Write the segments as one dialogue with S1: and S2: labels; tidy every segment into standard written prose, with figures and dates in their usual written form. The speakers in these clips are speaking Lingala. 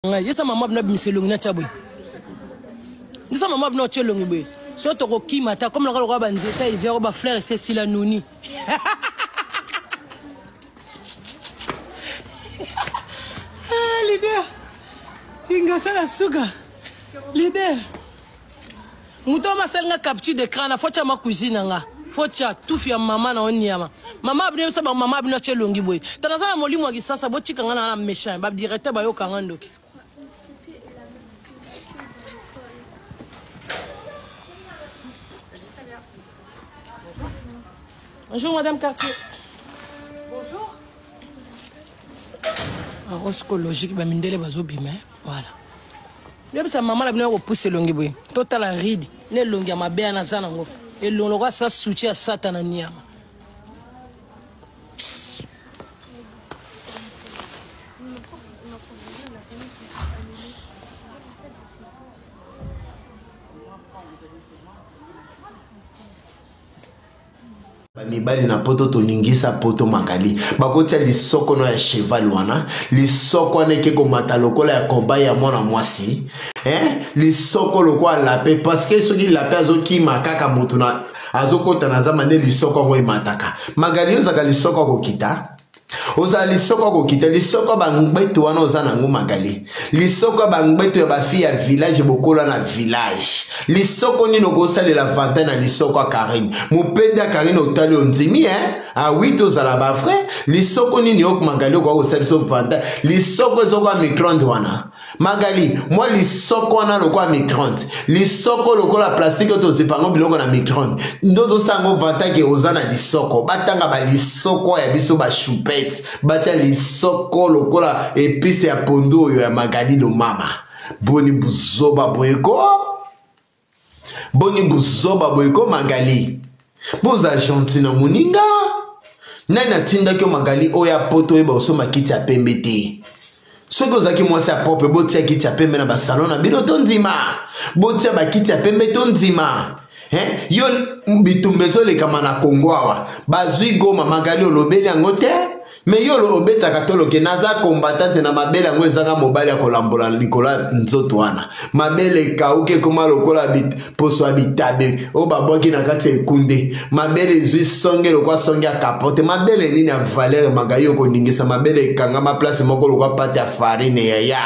S1: Yesa mama bina biselongi na chaboy. Yesa mama bina chelongi boy. So to ko kimata comme la ko ba nzeta il vient ba fleur c'est sila noni. Ah leader. Inga sala suka. Leader. Muto masel nga capture d'écran na focha ma cuisine nga. Focha tout fi mama na onyama. Mama bina sa ba mama bina chelongi boy. Tanazana molimo wa kisasa bo chika nga na méchant. Ba directeur ba yo kangandoki. Bonjour Madame Cartier.
S2: Bonjour.
S1: Arrose écologique, bah mindele bazo bimé. Voilà. Bien ça maman la bien repousse longi boy. Total la ride. Ne longi ma be na zana ngo. Et longa ça soutien satana niama.
S3: Mibali na poto toningisa poto makali bakotia lisoko no ya cheval wana lisoko neke ko mata lokola ya komba ya mwana mwasi lisoko lokola lape parce que soki lape azoki makaka mutu na azokota na zama ne lisoko ngo imataka magali ozaka lisoko ko kita oza lisoko ko kita lisoko bangbeto wana oza nango magali lisoko bangbeto ya bafi ya village bokola na village lisoko nino ko salela vanta na lisoko Karine mupenda Karine otali onzimi a 8 ozala ba frère lisoko nini ok magali ko sabiso vanta lisoko zoko micro-ondes wana magali moi lisoko wana lokwa micro-ondes lisoko lokola plastique to zepango biloko na micro-ondes ndozo sango vanta ke ozana lisoko batanga ba lisoko ya biso ba choupette batia lisoko lokola épice ya pondo yo ya magali lo mama boni buzoba boyeko magali boza gentil na moninga nana tinda ke magali oya poto eba osoma kiti ya pembe te soki ozaki mwasi ya pope botia kiti ya pembe na basalon na bino tondima botia bakiti ya pembe tondima yo bitumba ezolekama na Kongo awa bazwi Goma magali olobeli yango te me yo obetaka toloke naza combattante na mabele yango ezanga mobali ya kolambola likola nzoto wana mabele kauke koma lokola poso ya bitabe o babwaki na kati ya ekunde mabele ezwi songe lokwa songe ya kapote mabele nini ya valeur magayi okoningisa mabele ekangama place moko lokwa pate ya farine ya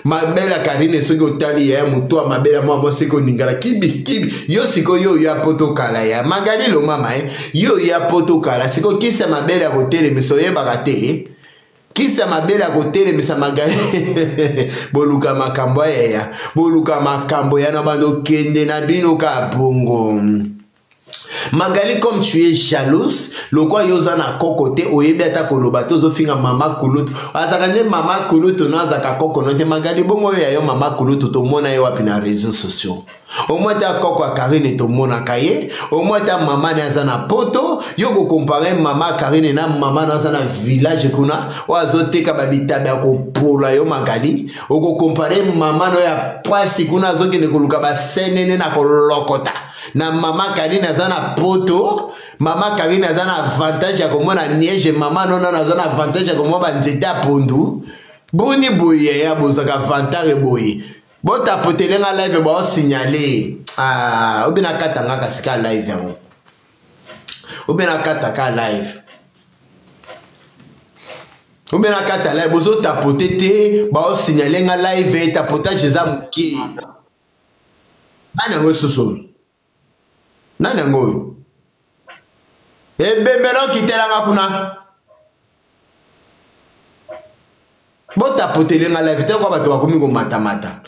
S3: mabele ya Karine soki otali ya mutu ya mabele mwa mwasi koningala kibi yo siko yo ya poto kala ya magali lo mama yo ya poto kala siko kisa mabele ya kotelemisa oyebaka te kisa mabele ya kotelemisa magali boluka makambo ya na bando kende na bino ka bongo magali comme tu es jalouse lokwa yoza na kokote oyebi ata koloba te ozofinga mama kulutu azaka nde mama kulutu no azaka koko no te magali bongo oyo ya yo mama kulutu tomona ye wapi na réseaux sociaux omoi ata koko ya Karine tomonaka ye omoi ata mama ne aza na poto yo kokompare mama Karine na mama no aza na village kuna oyo azoteka babitabe ya kopola yo magali okokompare mama no ya pasi kuna azokende koluka basenene na kolokota na mama Karine aza na poto mama Karine aza na avantage ya komona neige mama nona aza na avantage ya komona banzete ya pondu boni boye ya bozaka vantare boye bota potelenga live ba signale obina katanga kasika live yango obina kataka live obina kata live bozo tapote te ba signale nga live tapotage za muki ana ngosusu nani ngoyo ebembelo kitelanga kuna bota potelenga live te kwa bato bakomi ko mata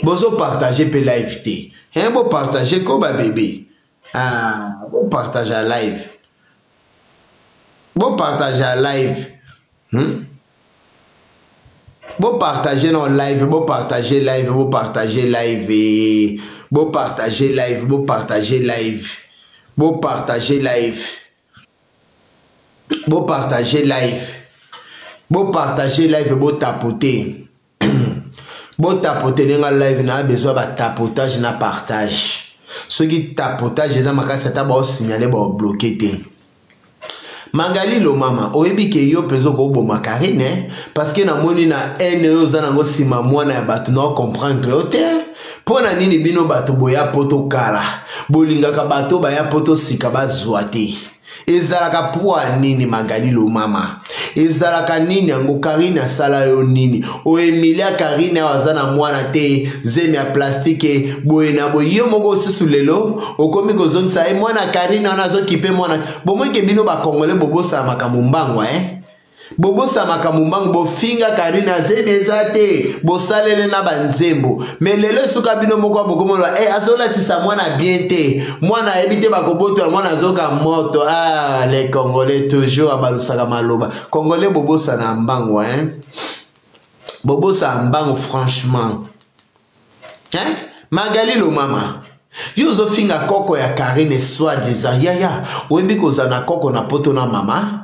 S3: bozo partager pe live te bo partager ko ba bébé bo partager live bo partager live bo partager non live bo partager live bo partager live bo partager live bo partager live bo partager live bo partager live bo partager live bo tapoter bo tapoter nenga live na besoin ba tapotage na partage ce qui tapotage eza makasi ata ba signaler ba bloquer te Magali lo mama oyebi ke yo penzo ko bo makarine parce que na moni na ene yo zana ngo sima mwana ya bato na comprendre ote pona nini bino bato boya poto kala bolingaka bato baya poto sika bazwa te ezalaka pwa nini Magali lo mama ezalaka nini yango Karine asala yo nini o Emilia Karine wazana mwana te zemi ya plastike boye na boye yo moko sisu lelo okomi kozongisa mwana Karine wana azokipe mwana bomweke bino bakongole bobosa makambo mbangwa bobosa makambo mbangwa bofinga Karine azemi ezate bosalele na banzembo mais lelo suka bino moko bokomola azolatisa mwana bien te mwana ebite bakoboto mwana azoka moto les Congolais toujours abalusaka maloba Congolais bobosa na mbangwa bobosa mbango franchement Magali lo mama yo zofinga koko ya Karine soi-disant yaya oyebi kozana koko na poto na mama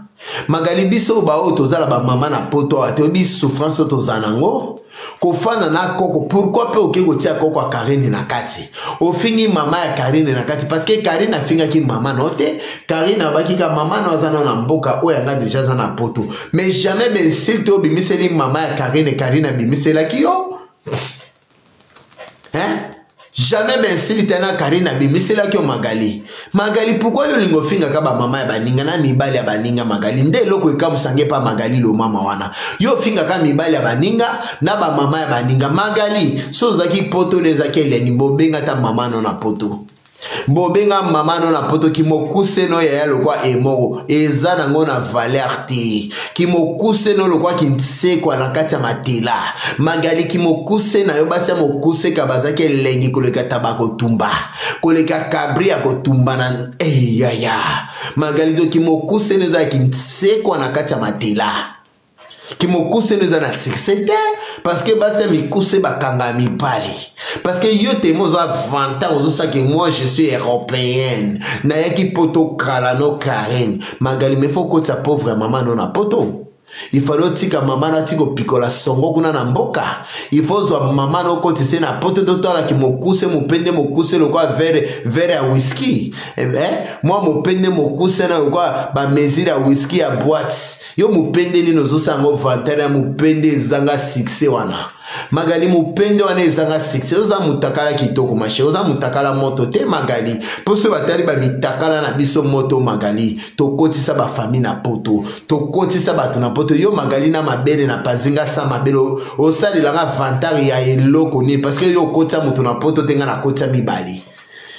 S3: Magali biso bao tozala ba mama na poto atobi souffrance tozanango kofana na koko pourquoi pe okego tia koko ya Karine na kati ofingi mama ya Karine na kati parce que Karine afinga ki mama note Karine abaki ka mama no azana na mboka oya nga déjà zana poto mais jamais ben s'il to bimiseli mama ya Karine bimisela ki yo jamais ben s'il tena Karine bimisela ki yo Magali pourquoi yo lingo finga ka ba mama ya baninga na mibali ya baninga Magali nde loko ekamusange pa Magali lo mama wana yo finga ka mibali ya baninga na ba mama ya baninga Magali so zaki poto nezaki elengi bobenga ta mama no na poto bobenga mama no na poto ki mokuse no ya lokwa emoko eza nango na valeur te ki mokuse no lokwa ki nsekwa na kati ya matela Magali ki mokuse na yo basi mokuse ka bazaki elengi koleka tabako tumba koleka kabri ya kotumba na yaya Magali do ki mokuse neza ki nsekwa na kati ya matela ki mokuse neza na succès parce que basi mikuse bakanga mipali parce que yo te mozo avanta ozo sa que moi je suis européenne na yaki poto kala no Karine Magali me faut que ta pauvre maman non na poto il faut tika maman na tiko pikola songo kuna na mboka il faut zo maman no kotise na poto docteur ki mokuse mopende mokuse lokwa verre ya whisky moi mopende mokuse na lokwa ba mesure ya whisky ya boîte yo mopende ni nozo sango vantere ya mopende zanga succès wana Magali mupende wana ezanga succès oza mutakala kitoko mashe oza mutakala moto te Magali poso batali ba mitakala na biso moto Magali tokotisa ba famille na poto tokotisa bato na poto yo Magali na mabele na pazinga sa mabele osali langa vantari ya eloko ni parce que yo kota muto na poto tenga na kota mibali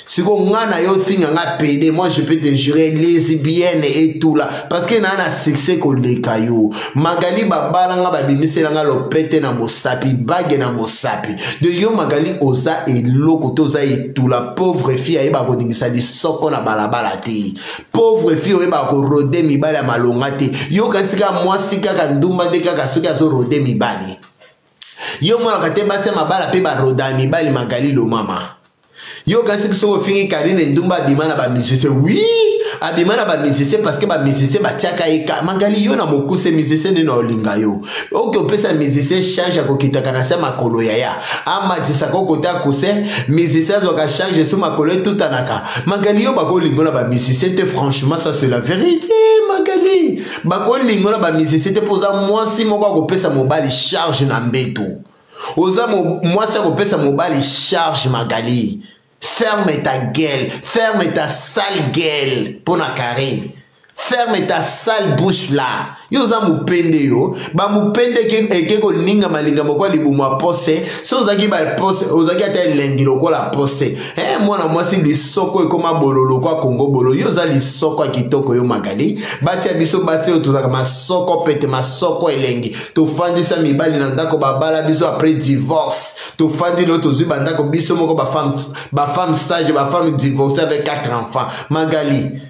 S3: siko ngana yo finga nga pede moi je peux te jurer lesbienne et tout là parce que na na succès ko leka yo Magali babala nga babimisela nga lopete na mosapi bage na mosapi de yo Magali oza eloko to oza tout la pauvre fille ayeba ko dingisa di soko na balabala te pauvre fille oyeba ko rode mibali ya malonga te yo kasika mwasi kaka ndumba de kaka soki azo rode mibali yo mwana kate base mabala pe ba roda mibali Magali lo mama yo kasi kiso fingi Karine ndumba bimana ba musicien oui abimana ba musicien parce que ba musicien ba tiaka eka Magali yo na mokuse musicien ni na olinga yo oke opesa musicien charge akokita kana sema kolo yaya ama tisako kota kuse musicien zo ka charge sur makolo tout anaka Magali yo bako lingola ba musicien te franchement ça c'est la vérité Magali bako lingola ba musicien te poza mwasi moko akopesa mobali charge na mbeto oza mwasi akopesa mobali charge Magali. Ferme ta gueule, ferme ta sale gueule pour la Karine. Ferme ta sale bouche là. Yo za mupende yo, ba mupende ke ko ninga malinga moko libumwa pose, so ozaki ba pose, ozaki ata lengi loko la pose. Mwana mwasi lisoko ekoma bololo kwa Kongo bolo. Yo za lisoko kitoko yo Magali. Batia biso base yo tozaka masoko pete masoko elengi. Tofandisa mibali na ndako babala biso après divorce. Tofandi lo tozu bandako biso moko ba femme sage, ba femme divorcée avec 4 enfants. Magali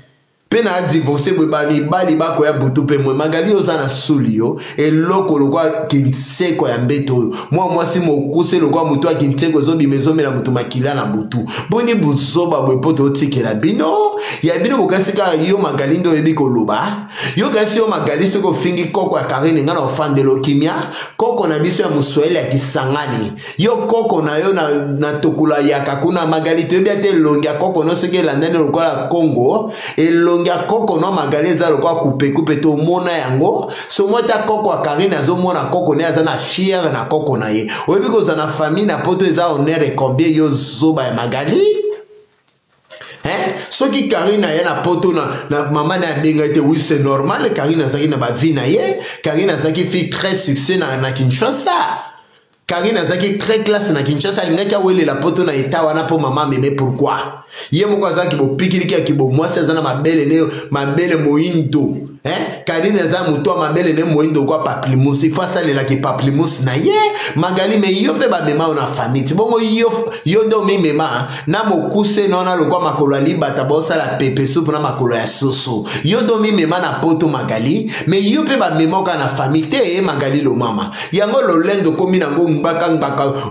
S3: pena divorcé beba mibali bako ya butu pe mwe Magali ozana sulio eloko lokwa kinseko ya mbeto moi si mokuse lokwa mutu akinseko zobi mezomela mutu makila na butu boni buzoba bwepoto otikela bino ya bino bokasika yo Magali ndo yebi koloba yo kasi yo Magali soko fingi koko ya Karine ngana ofandelo kimia koko na biso ya muswele ya Kisangani yo koko na yo na tokula ya kakuna Magali toyebi ate longi ya koko no seke landene lokwa la Congo elongi ya koko no magali eza lokwa coupe to mona yango so mota koko ya Karine azomona koko ne aza na fier na koko na ye oyebi koza na famille na poto eza honneur et combien yo zoba ya magali soki Karine aye na poto na mama na benga ete oui c'est normal Karine azaki na ba vie na ye Karine azaki fille très succès na Kinshasa Karine azaki très classe na Kinshasa alingaki awele la poto na eta wana po mama meme pourquoi ye moko azaki bopikiliki ya kibo mwasi aza na mabele moindo Karine aza muto mabele ne moindo kwa paplimus il faut asalelaki paplimus na ye magali me yo mpe bamema na famille bongo yo do mimema na mokuse nona lokwa makolo ya libata bosala pepe soupe na makolo ya soso yo do mimema na poto magali me yo mpe bamema oka na famille te magali lo mama yango lolendo komi nango mbaka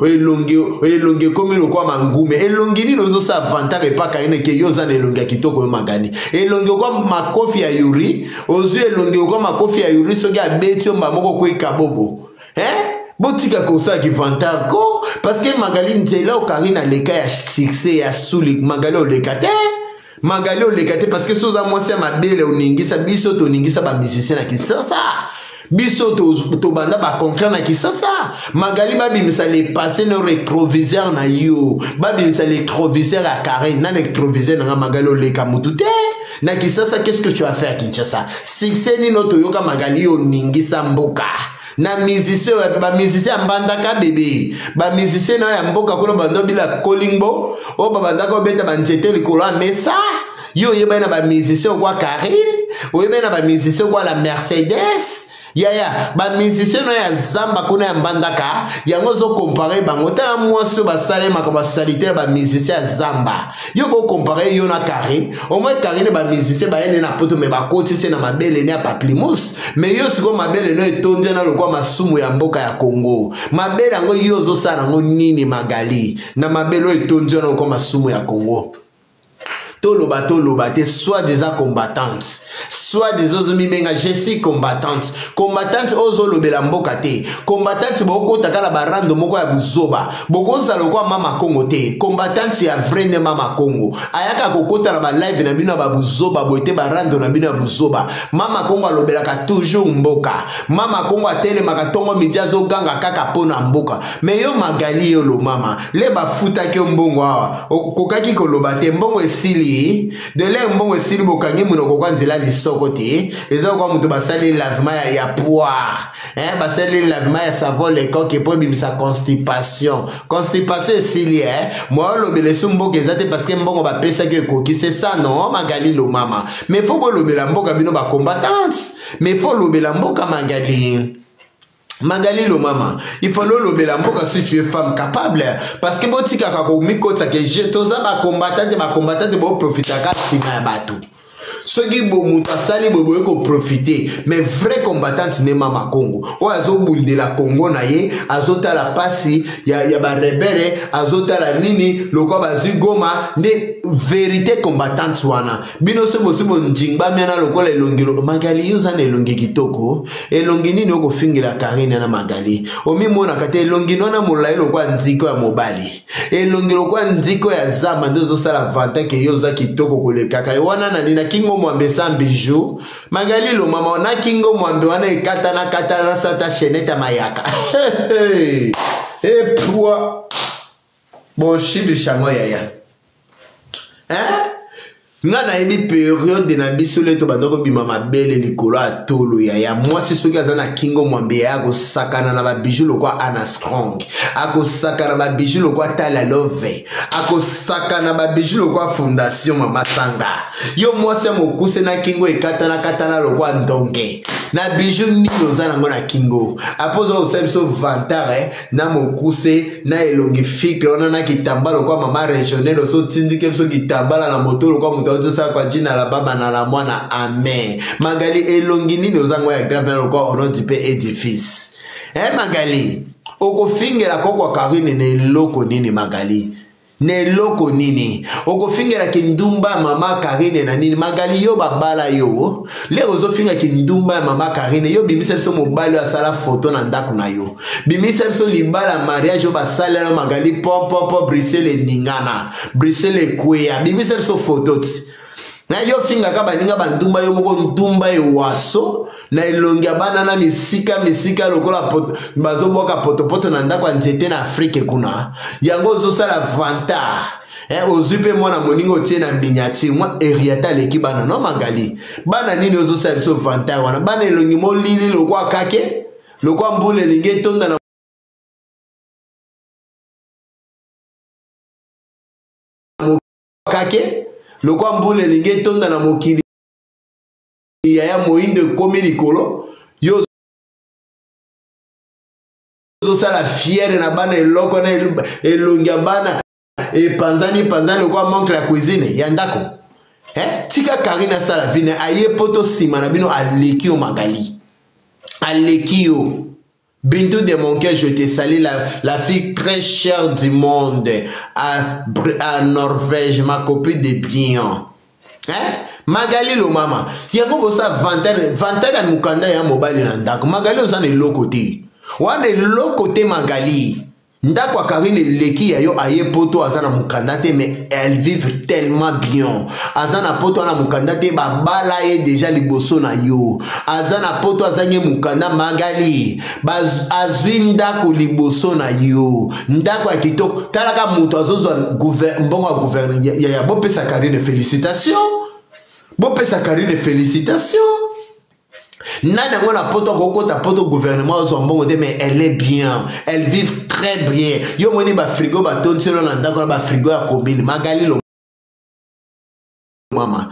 S3: elongi komi lokwa mangume elongi nini ozosa avantage epaka ene ke yo za na elongi ya kitoko yo magali elongi okwa makofi ya yuri ozu elongi okwa makofi ya yuri soki abeti omba moko kweka bobo botika kosa ki vantage ko parce que magali nzela Karine aleka ya succès ya suli magali oleka te magali oleka te parce que soza mwasi ya mabele oningisa biso toningisa ba musicien na Kinshasa biso to banda ba concret na Kinshasa magali babimisa le passé no rétroviseur na yo babimisa le rétroviseur à Karine na rétroviseur na magali oleka mutu te na Kinshasa qu'est-ce que tu as fait à Kinshasa succès ni noto yoka magali oningisa mboka na musicien ba musicien mbandaka bébé ba musicien na ya mboka ko bando bila kolingbo o babanda ko beta banjete likolo mesa yo yeba na ba musicien kwa Karine o yeba na ba musicien kwa la Mercedes ya ba musicien na ya zamba kuna ya mbandaka yango zo comparer bango ta mwasi basale makaba salitaire ba musicien ya zamba yo ko comparer yo na Karine au moins Karine ba musicien ba ene na poto me ba kotise na mabele ne ya paplimus mais yo siko mabele no etonde na lokwa masumu ya mboka ya Congo mabele yango yo zo sana ngo nini magali na mabele etonde na lokwa masumu ya Congo toloba te soit déjà combattante soit des ozumi benga je suis combattante ozo lobela mboka te combattante boko takala barando moko ya buzoba boko zalo kwa mama Congo te combattante ya vrai ne mama Congo ayaka kokota na ba live na bino ba buzoba boite barando na bino ya buzoba mama Congo alobela ka toujours mboka mama Congo atele makatongo media zo ganga kaka pona mboka mais yo magali yo lo mama le ba futa ke mbongo awa kokaki koloba te mbongo esili de l'air mbongo esili bokangi munoko kwa nzela lisoko te eza kwa mutu basali lavement ya poire basali lavement ya savon le coque pour bimisa constipation esili moi lobele sumboka ezate parce que mbongo ba pesa ke koki c'est ça non magali lo mama mais faut bo lobela mboka bino ba combattante mais faut lobela mboka magali lo mama il faut lobela mboka si tu es femme capable parce que botika kako mikota ke je toza ba combattante bo profiter ka sima ya batu soki bo mutu asali boboye ko profiter mais vrai combattante ne mama Congo o azobundela Congo na ye azotala pasi ya ba rebere azotala nini lokwa bazwi Goma nde vérité combattante wana bino se bosibo njingba mena lokola elongiro magali yoza na elongi kitoko elongi nini oko fingela Karine na magali omi mona kate elongi nona molai lokwa nziko ya mobali elongi lokwa nziko ya zama ndozo sala vanta ke yoza kitoko kolekaka wana na nina kingo mwambe sans bijou magali lo mama na kingo mwambe wana ekatana sata chenette mayaka et toi bon chibi chango yaya nga na yebi période na biso leto bandoko bima mabele likolo atolo ya mwasi soki aza na kingo mwambe ya akosakana na babiju lokwa Anna Strong akosakana na babiju lokwa Tala Love akosakana na babiju lokwa Fondation Mama Sanga yo mwasi mokuse na kingo ekatana lokwa Ndonge na biju nini oza nango na kingo apozo osabiso vantare na mokuse na elongi fikre ona na kitambala lokwa mama régionnaire so tindike biso kitambala na moto lokwa moto ozosa kwa jina la baba na la mwana amen magali elongi nini ozango ya grave na lokwa onondi pe édifice magali okofingela kokwa Karine na eloko nini magali neloko nini okofingela kindumba mama Karine na nini magali yo babala yo le ozofinga kindumba mama Karine yo bimisa biso mobali asala photo na ndako na yo bimisa biso libala mariage yo basala yo magali pom Bruxelles ningana Bruxelles kweya bimisa biso photo na yo finga ka baninga bandumba yo moko ntumba e waso na elongi bana na misika lokola poto bazo boka poto na ndako nzete na Afrique kuna yango zo sala vanta ozupe mwana moningo tie na miniature moi Henrietta leki bana no Magali bana nini ozo sala biso vanta wana bana elongi molili lokwa kake lokwa mbule linge tonda na kake lokwa mbule linge tonda na mokili ya moinde komi likolo yo zo sala fière na bana eloko na elongi bana e panzani lokwa manque la cuisine ya ndako tika Karina sala vine aye poto sima na bino aleki o Magali aleki yo Bintou de mon cœur, je te salue, la fille très chère du monde, à Norvège, ma copine de bien. Magali lo mama, yango bosa vantar na mukanda ya mobile na ndako. Magali ozane lo côté. Wane lo côté Magali. Ndako Karine leki ya yo aye poto azana mukanda te, mais elle vive tellement bien. Azana poto na mukanda te ba bala ye déjà liboso na yo. Azana poto azanye mukanda Magali. Azwi ndako liboso na yo. Ndako ya kitoko. Talaka muto azozo mbongo ya gouverneur ya bopesa Karine félicitations. Bopesa Karine félicitations. Nana ngona poto kokota poto gouvernement ozo mbongo de mais elle est bien, elle vit très bien. Yo moni ba frigo ba tonselo na ndako na ba frigo ya kombini Magali lo mama.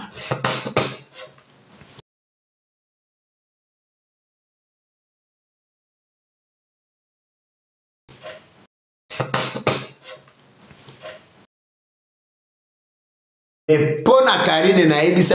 S3: Et pona Karine na ebisa